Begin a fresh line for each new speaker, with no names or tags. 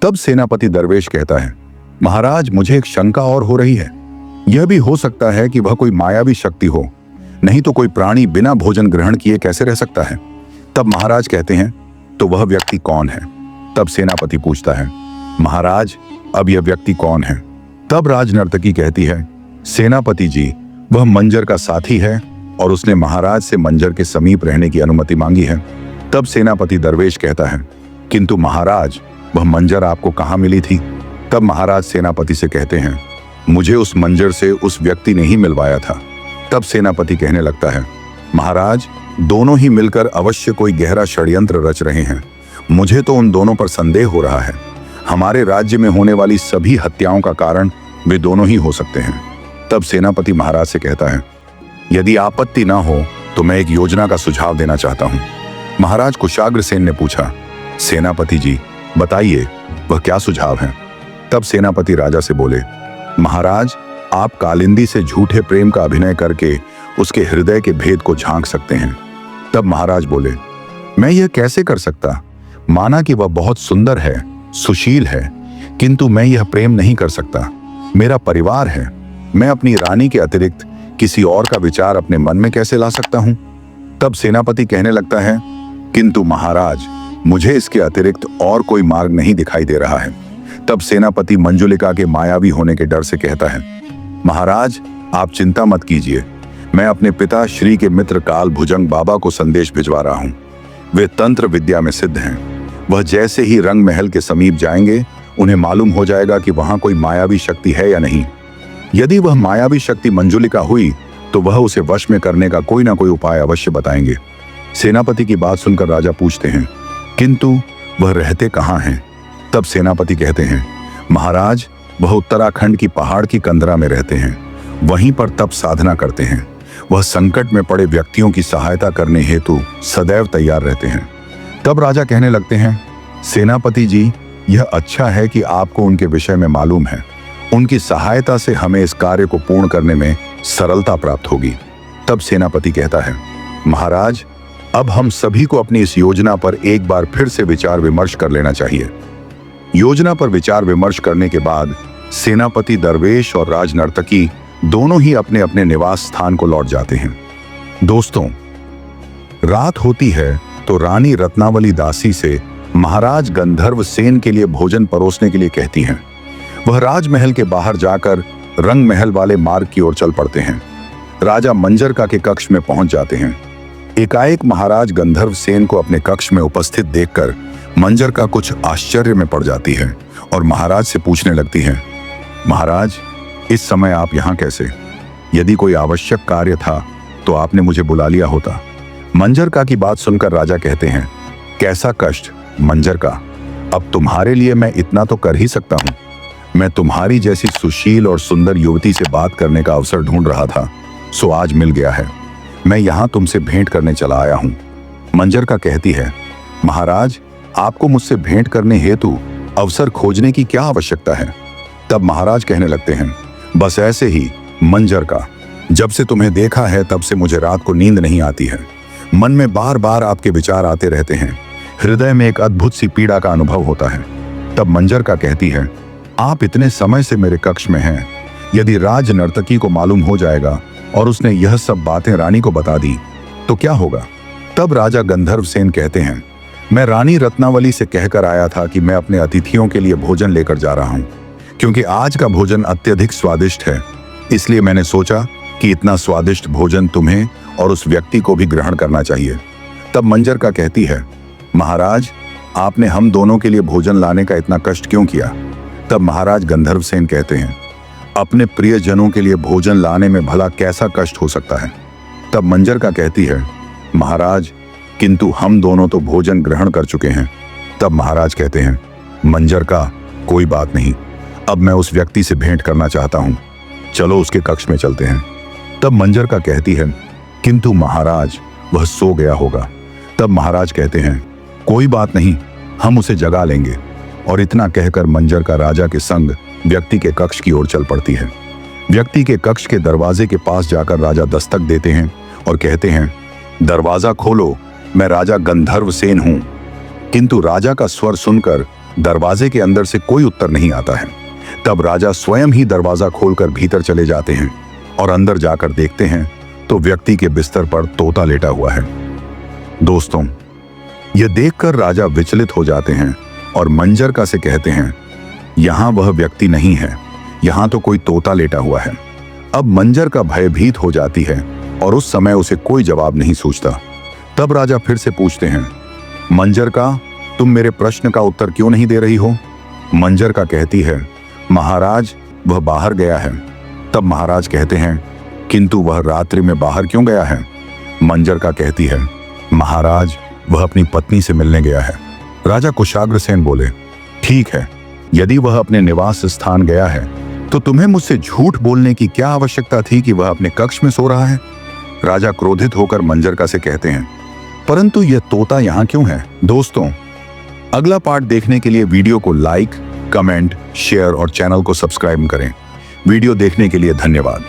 तब सेनापति दरवेश कहता है, महाराज मुझे एक शंका और हो रही है। यह भी हो सकता है कि वह कोई मायावी शक्ति हो, नहीं तो कोई प्राणी बिना भोजन ग्रहण किए कैसे रह सकता है। तब महाराज कहते हैं, तो वह व्यक्ति कौन है? तब सेनापति पूछता है, महाराज अब यह व्यक्ति कौन है? तब राज नर्तकी कहती है, सेनापति जी वह मंजर का साथी है और उसने महाराज से मंजर के समीप रहने की अनुमति मांगी है। तब सेनापति दरवेश कहता है, किंतु महाराज वह मंजर आपको कहाँ मिली थी? तब महाराज सेनापति से कहते हैं, मुझे उस मंजर से उस व्यक्ति ने ही मिलवाया था। तब सेनापति कहने लगता है, महाराज दोनों ही मिलकर अवश्य कोई गहरा षड्यंत्र रच रहे हैं। मुझे तो उन दोनों पर संदेह हो रहा है। हमारे राज्य में होने वाली सभी हत्याओं का कारण वे दोनों ही हो सकते हैं। तब सेनापति महाराज से कहता है, यदि आपत्ति ना हो तो मैं एक योजना का सुझाव देना चाहता हूं। महाराज कुशाग्रसेन ने पूछा, सेनापति जी बताइए वह क्या सुझाव है? तब सेनापति राजा से बोले, महाराज आप कालिंदी से झूठे प्रेम का अभिनय करके उसके हृदय के भेद को झांक सकते हैं। तब महाराज बोले, मैं यह कैसे कर सकता? माना कि वह बहुत सुंदर है, सुशील है, किंतु मैं यह प्रेम नहीं कर सकता। मेरा परिवार है, मैं अपनी रानी के अतिरिक्त किसी और का विचार अपने मन में कैसे ला सकता हूं? तब सेनापति कहने लगता है, किंतु महाराज मुझे इसके अतिरिक्त और कोई मार्ग नहीं दिखाई दे रहा है। तब सेनापति मंजुलिका के मायावी होने के डर से कहता है, महाराज आप चिंता मत कीजिए, मैं अपने पिता श्री के मित्र काल भुजंग बाबा को संदेश भिजवा रहा हूं। वे तंत्र विद्या में सिद्ध हैं। वह जैसे ही रंग महल के समीप जाएंगे उन्हें मालूम हो जाएगा कि वहां कोई मायावी शक्ति है या नहीं। यदि वह मायावी शक्ति मंजुलिका हुई तो वह उसे वश में करने का कोई ना कोई उपाय अवश्य बताएंगे। सेनापति की बात सुनकर राजा पूछते हैं, किंतु वह रहते कहाँ हैं? तब सेनापति कहते हैं, महाराज वह उत्तराखंड की पहाड़ की कंदरा में रहते हैं, वहीं पर तप साधना करते हैं। वह संकट में पड़े व्यक्तियों की सहायता करने हेतु सदैव तैयार रहते हैं। तब राजा कहने लगते हैं, सेनापति जी यह अच्छा है कि आपको उनके विषय में मालूम है। उनकी सहायता से हमें इस कार्य को पूर्ण करने में सरलता प्राप्त होगी। तब सेनापति कहता है, महाराज अब हम सभी को अपनी इस योजना पर एक बार फिर से विचार विमर्श कर लेना चाहिए। योजना पर विचार विमर्श करने के बाद सेनापति दरवेश और राज नर्तकी दोनों ही अपने अपने निवास स्थान को लौट जाते हैं। दोस्तों, रात होती है तो रानी रत्नावली दासी से महाराज गंधर्व सेन के लिए भोजन परोसने के लिए कहती हैं। वह राजमहल के बाहर जाकर रंग महल वाले मार्ग की ओर चल पड़ते हैं। राजा मंजरका के कक्ष में पहुंच जाते हैं। एकाएक महाराज गंधर्व सेन को अपने कक्ष में उपस्थित देखकर मंजरका कुछ आश्चर्य में पड़ जाती है और महाराज से पूछने लगती है, महाराज इस समय आप यहाँ कैसे? यदि कोई आवश्यक कार्य था तो आपने मुझे बुला लिया होता। मंजरका की बात सुनकर राजा कहते हैं, कैसा कष्ट मंजरका, अब तुम्हारे लिए मैं इतना तो कर ही सकता हूँ। मैं तुम्हारी जैसी सुशील और सुंदर युवती से बात करने का अवसर ढूंढ रहा था, सो आज मिल गया है। मैं यहाँ तुमसे भेंट करने चला आया हूँ। मंजरका कहती है, महाराज आपको मुझसे भेंट करने हेतु अवसर खोजने की क्या आवश्यकता है? तब महाराज कहने लगते हैं, बस ऐसे ही मंजरका, जब से तुम्हें देखा है तब से मुझे रात को नींद नहीं आती है। मन में बार बार आपके विचार आते रहते हैं। हृदय में एक अद्भुत सी पीड़ा का अनुभव होता है। तब मंजरका कहती है, आप इतने समय से मेरे कक्ष में हैं। यदि राज नर्तकी को मालूम हो जाएगा और उसने यह सब बातें रानी को बता दी तो क्या होगा? तब राजा गंधर्व सेन कहते हैं, मैं रानी रत्नावली से कहकर आया था कि मैं अपने अतिथियों के लिए भोजन लेकर जा रहा हूँ। क्योंकि आज का भोजन अत्यधिक स्वादिष्ट है, इसलिए मैंने सोचा कि इतना स्वादिष्ट भोजन तुम्हें और उस व्यक्ति को भी ग्रहण करना चाहिए। तब मंजरका कहती है, महाराज आपने हम दोनों के लिए भोजन लाने का इतना कष्ट क्यों किया? तब महाराज गंधर्व सेन कहते हैं, अपने प्रियजनों के लिए भोजन लाने में भला कैसा कष्ट हो सकता है? तब मंजरका कहती है, महाराज किंतु हम दोनों तो भोजन ग्रहण कर चुके हैं। तब महाराज कहते हैं, मंजरका कोई बात नहीं, अब मैं उस व्यक्ति से भेंट करना चाहता हूं, चलो उसके कक्ष में चलते हैं। तब मंजरका कहती है, किंतु महाराज वह सो गया होगा। तब महाराज कहते हैं, कोई बात नहीं, हम उसे जगा लेंगे। और इतना कहकर मंजरका राजा के संग व्यक्ति के कक्ष की ओर चल पड़ती है। व्यक्ति के कक्ष के दरवाजे के पास जाकर राजा दस्तक देते हैं और कहते हैं, दरवाजा खोलो, मैं राजा गंधर्व सेन हूं। किंतु राजा का स्वर सुनकर दरवाजे के अंदर से कोई उत्तर नहीं आता है। तब राजा स्वयं ही दरवाजा खोलकर भीतर चले जाते हैं और अंदर जाकर देखते हैं तो व्यक्ति के बिस्तर पर तोता लेटा हुआ है। दोस्तों, यह देखकर राजा विचलित हो जाते हैं और मंजरका से कहते हैं, यहां वह व्यक्ति नहीं है, यहां तो कोई तोता लेटा हुआ है। अब मंजरका भयभीत हो जाती है और उस समय उसे कोई जवाब नहीं सूझता। तब राजा फिर से पूछते हैं, मंजरका, तुम मेरे प्रश्न का उत्तर क्यों नहीं दे रही हो? मंजरका कहती है, महाराज, वह बाहर गया है। तब महाराज कहते हैं, किंतु वह रात्रि में बाहर क्यों गया है? मंजरका कहती है, महाराज, वह अपनी पत्नी से मिलने गया है। राजा कुशाग्रसेन बोले, ठीक है, यदि वह अपने निवास स्थान गया है तो तुम्हें मुझसे झूठ बोलने की क्या आवश्यकता थी कि वह अपने कक्ष में सो रहा है? राजा क्रोधित होकर मंजरका से कहते हैं, परंतु यह तोता यहां क्यों है? दोस्तों, अगला पार्ट देखने के लिए वीडियो को लाइक, कमेंट, शेयर और चैनल को सब्सक्राइब करें। वीडियो देखने के लिए धन्यवाद।